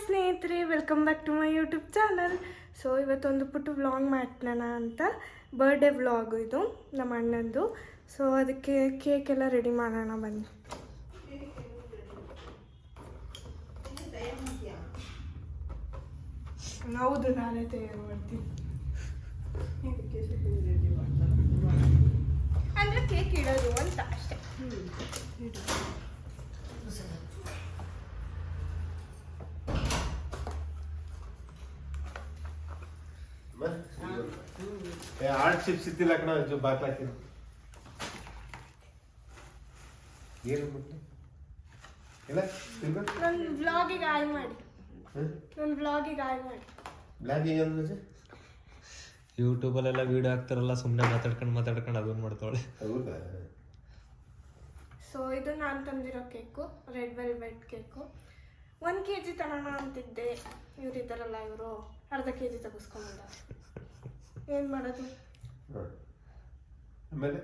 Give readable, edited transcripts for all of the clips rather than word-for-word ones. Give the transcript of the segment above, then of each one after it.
ಸ್ನೇಹಿತರೆ, welcome back to my YouTube channel. So ಇವತ್ತೊಂದು ಪುಟ್ಟು ವ್ಲಾಗ್ ಮಾಡೋಣ ಅಂತ, ಬರ್ಡೇ ವ್ಲಾಗ್ ಇದು ನಮ್ಮ ಅಣ್ಣಂದು. ಸೊ ಅದಕ್ಕೆ ಕೇಕ್ ಎಲ್ಲ ರೆಡಿ ಮಾಡೋಣ ಬನ್ನಿ. ಹೌದು, ನಾನೇ ತಯಾರು ಮಾಡ್ತೀನಿ. ಅಂದರೆ ಕೇಕ್ ಇಡೋದು ಅಂತ ಅಷ್ಟೇ. ಆರ್ಟ್ ಚಿಪ್ಸ್ ಇತ್ತಿಲ್ಲ ಕಣ, ಬಾಕ್ಲಾಕಿನ ಏನು ಬಿಟ್ಟು ಇಲ್ಲ ನನ್ನ ವ್ಲಾಗಿಗೆ ಆಯ್ ಮಾಡಿ. ಬ್ಲಾಗಿಂಗ್ ಅಂದ್ರೆ ಯೂಟ್ಯೂಬಲ್ಲೆಲ್ಲ ವಿಡಿಯೋ ಹಾಕ್ತಾರಲ್ಲ, ಸುಮ್ಮನೆ ಮಾತಾಡ್ಕೊಂಡು ಅದನ್ನ ಮಾಡ್ತಾಳೆ. ಹೌದಾ? ಸೊ ಇದು ನಾನು ತಂದಿರೋ cake, red velvet cake. 1 kg ತಗೋಣ ಅಂತಿದ್ದೆ. ಇವ್ರು ಇದ್ದಾರಲ್ಲ, ಇವರು ಅರ್ಧ kg ತಗಿಸ್ಕೊಂಬಂದ. ಏನು ಮಾಡೋದು? ಆಮೇಲೆ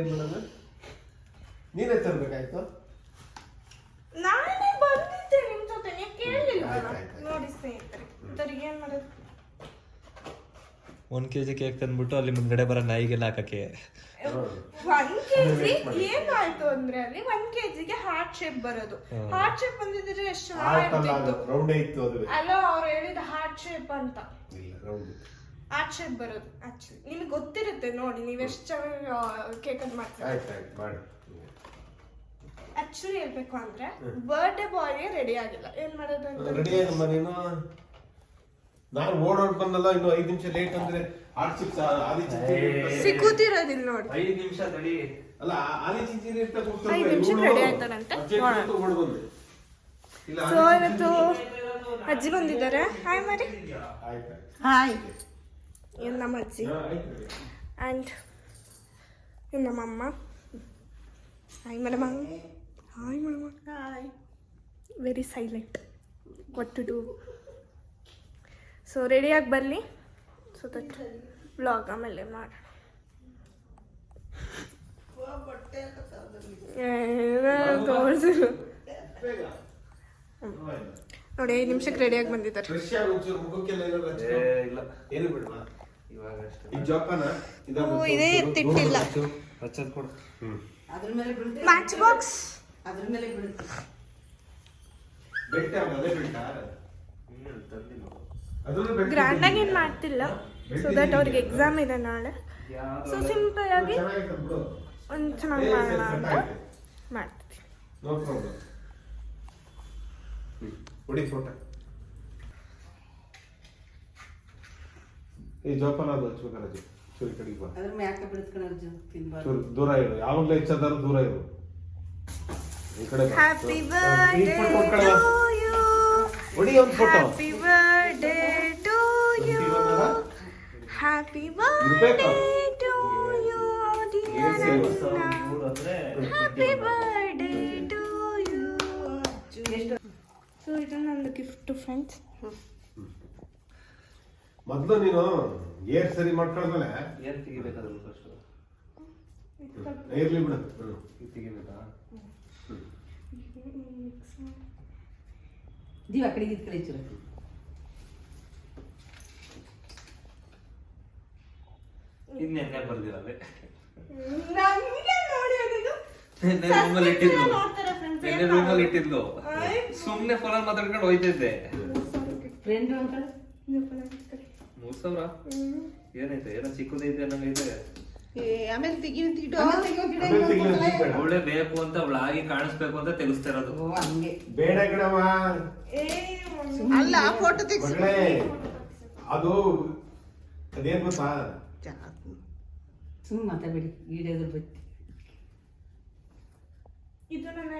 ಏನು ಮಾಡೋದು? ನೀನೇ ತರಬೇಕಾಯ್ತು. ನಾನೇ ಬಂದಿದ್ದೆ ನಿಮ್ಮ ಜೊತೆ, ನೀವು ಕೇಳಲಿಲ್ಲ. ನೋಡಿ ಸ್ನೇಹಿತರೆ, ಇದ್ರಿಗೆ ಏನು ಮಾಡೋದು? 1 kg ಕೇಕ್ ತಂದ್ಬಿಟ್ಟು ಅಲ್ಲಿ ಮುಂದ್ಗಡೆ ಬರೋ ನಾಯಿಗೆಲ್ಲ ಹಾಕಕ್ಕೆ 1 kg ಏನಾಯ್ತು ಅಂದ್ರೆ, ಅಲ್ಲಿ 1 kgಗೆ ಹಾರ್ಟ್ ಶೇಪ್ ಬರೋದು. ಹಾರ್ಟ್ ಶೇಪ್ ಬಂದಿದ್ರೆ ಎಷ್ಟು ಚೆನ್ನಾಗಿರ್ತಿತ್ತು. ಅಲ್ಲ, ಅವ್ರು ಹೇಳಿದ ಹಾರ್ಟ್ ಶೇಪ್ ಅಂತ. ಹಾರ್ಟ್ ಶೇಪ್ ಬರೋದು ಆಕ್ಚುಲಿ ನಿಮಗೆ ಗೊತ್ತಿರುತ್ತೆ. ನೋಡಿ, ನೀವು ಎಷ್ಟು ಚೆನ್ನಾಗಿ ಕೇಕ್ ಅನ್ನು ಮಾಡ್ತೀರಾ. ಆಕ್ಚುಲಿ ಹೇಳ್ಬೇಕು ಅಂದ್ರೆ, ಬರ್ಡೇ ಬಾಯ್ ರೆಡಿ ಆಗಿಲ್ಲ. ಏನ್ ಮಾಡೋದು ಅಂತ ರೆಡಿ ಆಗಮ್ಮ ನೀನು. ನಾನು ಓಡೋಡ್ ಬಂದಲ್ಲ, ಇನ್ನು 5 ನಿಮಿಷ ಲೇಟ್ ಅಂದ್ರೆ ಆರ್ಟ್ ಚಿಪ್ಸ್ ಸಿಕ್ಕುತ್ತಿರೋದಿಲ್ಲ ನೋಡಿ. 5 ನಿಮಿಷ ತಡಿ. ಅಲ್ಲ, ಆದಿ ಚಿಂಚಿನ 5 ನಿಮಿಷಕ್ಕೆ ರೆಡಿ ಆಯ್ತಾರಂತೆ. ಸೊ ಇವತ್ತು ಅಜ್ಜಿ ಬಂದಿದ್ದಾರೆ. ಹಾಯ್ ಮಾಡಿ. ಹಾಯ್. ಇವ್ನು ನಮ್ಮ ಅಜ್ಜಿ ಆ್ಯಂಡ್ ಇವ್ನು ನಮ್ಮ ಅಮ್ಮ. Hi madam. Hi madam. Hi. Very silent. What to do. So ರೆಡಿಯಾಗಿ ಬರಲಿ. ಸೊ ದಟ್ ವ್ಲಾಗ್ ಆಮೇಲೆ ಮಾಡೋಣ. ನೋಡಿ, 5 ನಿಮಿಷಕ್ಕೆ ರೆಡಿಯಾಗಿ ಬಂದಿದ್ದಾರೆ. ಇದೇ ತಿಟ್ಟಿಲ್ಲ. ಮ್ಯಾಚ್ ಬಾಕ್ಸ್ ಗ್ರ್ಯಾಂಡಾಗಿ ಏನು ಮಾಡ್ತಿಲ್ಲ. ಸೊ ದಟ್ ಅವ್ರಿಗೆ ಎಕ್ಸಾಮ್ ಇದೆ ನಾಳೆ. ಸೊ ಸಿಂಪಲ್ ಆಗಿ ಒಂದು ಚೆನ್ನಾಗಿ ಮಾಡೋಣ ಅಂತ ಮಾಡ್ತೀವಿ. ದೂರ ಇರು, ಯಾವಾಗಲೂ ಹೆಚ್ಚಾದರೂ ದೂರ ಇರು. ಈ ಕಡೆ ಹ್ಯಾಪಿ ಬರ್ತ್ಡೇ ಹೊಡಿ ಒಂದು photo. Happy birthday to you. Happy birthday to you dear ಅಣ್ಣ. Happy birthday to you. So ಇದು ನಂದು ಗಿಫ್ಟ್ ಫ್ರೆಂಡ್ಸ್. ಮೊದಲು ನೀನು ಏರ್ ಸರಿ ಮಾಡ್ಕೊಂಡ್ಮೇಲೆ ಏನ್ ತೆಗಿಬೇಕಾದ್ರೂ ಫಸ್ಟ್ ಇರ್ಲಿ ಬಿಡು. ತೆಗಿಬೇಕಾ? ದೀವ ಕಡೆಗೆ ಇದು ಕಡೆ ಚೂರ. ಇನ್ನೆಲ್ಲ ಬರ್ದಿರಲ್ಲ. ನಮಗೆ ನೋಡಿ ಅದು ರೂಮಲ್ಲಿ ಇಟ್ಟಿದ್ಲು. ಸುಮ್ನೆ ಫೋನ್ ಮಾತಾಡ್ಕೊಂಡು ಹೋಯ್ತಿದ್ದೆ. ಫ್ರೆಂಡ್ ಅಂತ 3,000 ಏನೈತೆ? ಏನೋ ಚಿಕ್ಕದೈತೆ ಅನ್ನಂಗೈತೆ. ಆಮೇಲೆ ತೆಗಿಯುತ್ತಿಟ್ಟು ಅವಳೆ ಬೇಕು ಅಂತ ಅವಳಾಗಿ ಕಾಣಿಸ್ಬೇಕು ಅಂತ ತೆಗಿಸ್ತಾ ಇರೋದು. ಹಂಗೆ ಬೇಡ ಗಿಡವ. ಅಲ್ಲ, ಫೋಟೋ ತೆಗಿಸಿ. ಅದು ಅದೇನ್ ಗೊತ್ತಾ, ಸುಮ್ಮನೆ ಮಾತಾಡಬೇಡಿ. ವಿಡಿಯೋದ ಬತ್ತಿ ಇದು ನನ್ನ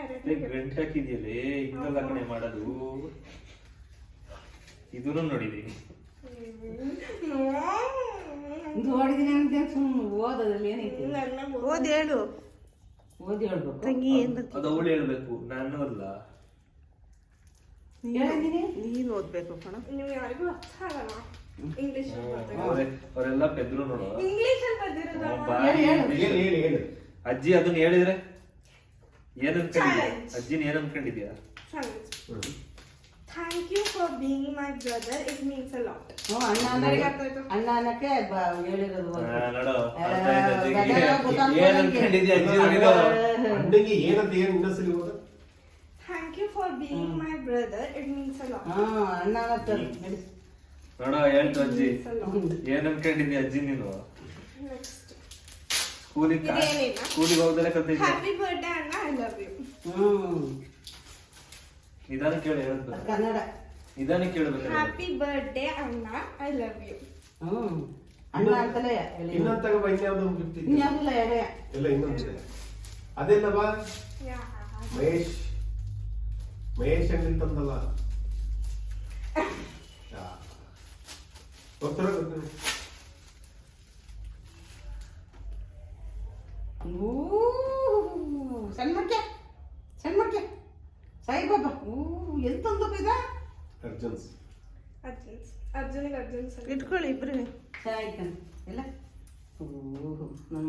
ಗಂಟೆ ಹಾಕಿದ್ಯಲ್ಲೇ, ಹಿಂಗಲ್ಲ ಕಣೆ ಮಾಡೋದು. ಇದನ್ನು ನೋಡಿದೀನಿ. ನೋಡಿದೀನಿ ಅಂತ ಸುಮ್ಮನೆ ಓದೋದ್ರಲ್ಲಿ ಏನೈತಿ? ಓದಿ ಹೇಳು. ಓದಿ ಹೇಳ್ಬೇಕು. ತಂಗಿ ಏನ್ ಅದು ಅವಳು ಹೇಳ್ಬೇಕು, ನಾನು ಅಲ್ಲ. ಹೇಳಿದೀನಿ, ನೀನು ಓದ್ಬೇಕು ಕಣ. ನೀವು ಯಾರಿಗೂ ಅರ್ಥ ಆಗಲ್ಲ ಇಂಗ್ಲಿಷ್. ಅವರೆಲ್ಲ ಪೆದ್ರು ನೋಡು. ಇಂಗ್ಲಿಷ್ ಹೇಳಿ. ಅಜ್ಜಿ ಅದನ್ನ ಹೇಳಿದ್ರೆ ಏನ್ ಅನ್ಕೊಂಡಿದ್ಯಾ? ಅಜ್ಜಿನ ಏನ್ ಅನ್ಕೊಂಡಿದ್ಯಾ? for being my brother. It means a lot. ಹ್ಞೂ ಅಣ್ಣ ಅನ್ನಕ್ಕೆ ಹೇಳಿರೋದು ಅಣ್ಣಗೆ ಏನಂತ ಏನು ಇನ್ನೊಂದ್ಸಲಿ ಹೋದ Thank you for being my brother. It means a lot. ಅಣ್ಣ ನೋಡೋ ಹೇಳ್ತು ಅಜ್ಜಿ ಏನ್ ಅನ್ಕೊಂಡಿದ್ದಿ ಅಜ್ಜಿ ನೀನು Next. ಸ್ಕೂಲಿಗೆ ಇದೇನಿಲ್ಲ. ಸ್ಕೂಲಿಗೆ ಹೋಗ್ದಲೆ ಕಲ್ತಿದ್ದೆ Happy birthday, Anna. I love you. ನಿಧಾನ ಕೇಳಿ ಹೇಳ್ತು ಕನ್ನಡ ನಿಧಾನ ಕೇಳ್ಬೇಕು Happy birthday, Anna. I love you. ಅಣ್ಣ ಅಂತಲೇ ಹೇಳಿ ಇನ್ನೊಂದು ತಗೋಬ ಇನ್ಯಾವ್ದು ಗಿಫ್ಟ್ ಇದೆ ಇನ್ಯಾವುದಿಲ್ಲ ಎಡೆ ಎಲ್ಲ ಇನ್ನೊಂದಿದೆ ಅದೆಲ್ಲವಾ Yeah. ಮಹೇಶ್ ಅಂಗಂತಂದಲ್ಲ ಗೊತ್ತಿರೋ ಗೊತ್ತಿರೋ ಸಣ್ಣ ಸಾಯಿಬಾಬಾ ಎಂತಂದಪ್ಪ ಇದ ಅರ್ಜುನ್ಸ್ ಅರ್ಜುನಿಗೆ ಅರ್ಜುನ್ ಸರ್ ಇಟ್ಕೊಳ್ಳಿ ಇಬ್ರು ಆಯ್ತಾನೆ ಇಲ್ಲ ನನ್ನ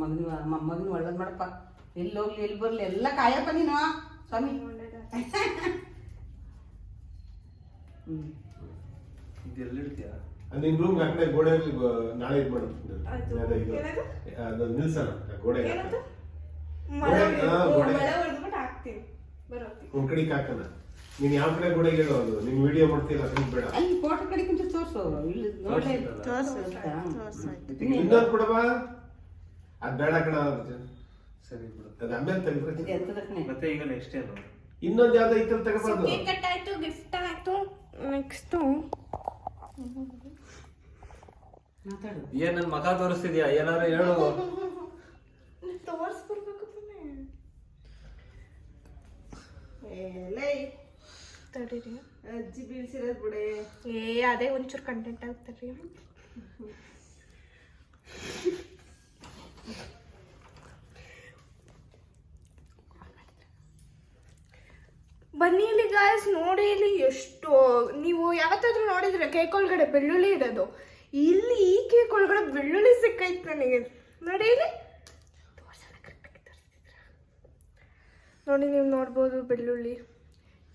ಮಗನ ಒಳ್ಳೇದು ಮಾಡಪ್ಪ ಎಲ್ಲಿ ಹೋಗ್ಲಿ ಎಲ್ಲಿ ಬರ್ಲಿ ಎಲ್ಲ ಕಾಯಪ್ಪ ನೀನು ಸ್ವಾಮಿ ಇದೆಲ್ಲಿಡ್ತೀಯ ನಿನ್ ರೂಮ್ ಆ ಕಡೆ ಗೋಡೆಯಲ್ಲಿ ನಾಳೆ ಇದು ಮಾಡ್ತೀನಿ ನಿಲ್ಸಲ್ಲ ಗೋಡೆ ಮಳೆ ಗೋಡೆ ಹೊಡೆದ್ಬಿಟ್ಟು ಹಾಕ್ತೀನಿ ಬರೋತ್ತೀನಿ ಒಂದ್ ಕಡೆಗೆ ಹಾಕಲ್ಲ ನೀನ್ ಯಾವ ಕಡೆ ಗೋಡೆಗೆ ಹೇಳೋದು ನೀನ್ ವಿಡಿಯೋ ಮಾಡ್ತೀಯಲ್ಲ ಅದನ್ನ ಬೇಡ ಅಲ್ಲಿ ಫೋಟೋ ಕಡೆ ಕುಂತ ತೋರ್ಸು ಇಲ್ಲಿ ನೋಡ್ಲಿ ಇನ್ನೊಂದು ಕೊಡವಾ ಅದ್ ಬೇಡ ಕಣ ಸರಿ ಬಿಡು ಅದ್ ಆಮೇಲೆ ತೆಗೆದ್ರೆ ಇದು ಎಂತದ ಕಣೆ ಮತ್ತೆ ಈಗ ನೆಕ್ಸ್ಟ್ ಏನು ಇನ್ನೊಂದು ಯಾವ್ದೋ ಐತಲ್ ತಗೋಬಾರ್ದು ಕೇಕ್ ಕಟ್ ಆಯ್ತು ಗಿಫ್ಟ್ ಆಯ್ತು ನೆಕ್ಸ್ಟ್ ಮಾತಾಡು ಏನ್ ನನ್ ಮಗ ತೋರಿಸ್ತಿದ್ಯಾ ಏನಾರು ಹೇಳು ತೋರ್ಸ್ಬಿಡ್ಬೇಕು ತಡೀರಿ ಅಜ್ಜಿ ಬೀಳ್ಸಿರೋದು ಬಿಡೆ ಅದೇ ಒಂಚೂರು ಕಂಟೆಂಟ್ ಆಗ್ತಾರ್ರಿ ಬನ್ನಿ ಇಲ್ಲಿ ಗಾಯ್ಸ್ ನೋಡಿ ಇಲ್ಲಿ ಎಷ್ಟು ನೀವು ಯಾವತ್ತಾದ್ರೂ ನೋಡಿದ್ರೆ ಕೇಕ್ ಒಳಗಡೆ ಬೆಳ್ಳುಳ್ಳಿ ಇಡೋದು ಇಲ್ಲಿ ಈ ಕೇಕ್ ಒಳಗಡೆ ಬೆಳ್ಳುಳ್ಳಿ ಸಿಕ್ಕೈತೆ ನನಗೆ ನೋಡಿ ಇಲ್ಲಿ ನೋಡಿ ನೀವು ನೋಡ್ಬೋದು ಬೆಳ್ಳುಳ್ಳಿ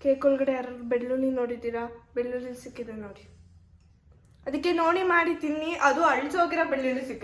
ಕೇಕ್ ಒಳಗಡೆ ಯಾರು ಬೆಳ್ಳುಳ್ಳಿ ನೋಡಿದ್ದೀರಾ ಬೆಳ್ಳುಳ್ಳಿ ಸಿಕ್ಕಿದೆ ನೋಡಿ ಅದಕ್ಕೆ ನೋಡಿ ಮಾಡಿ ತಿನ್ನಿ ಅದು ಅಳಿಸೋಗಿರೋ ಬೆಳ್ಳುಳ್ಳಿ ಸಿಕ್ಕಿದೆ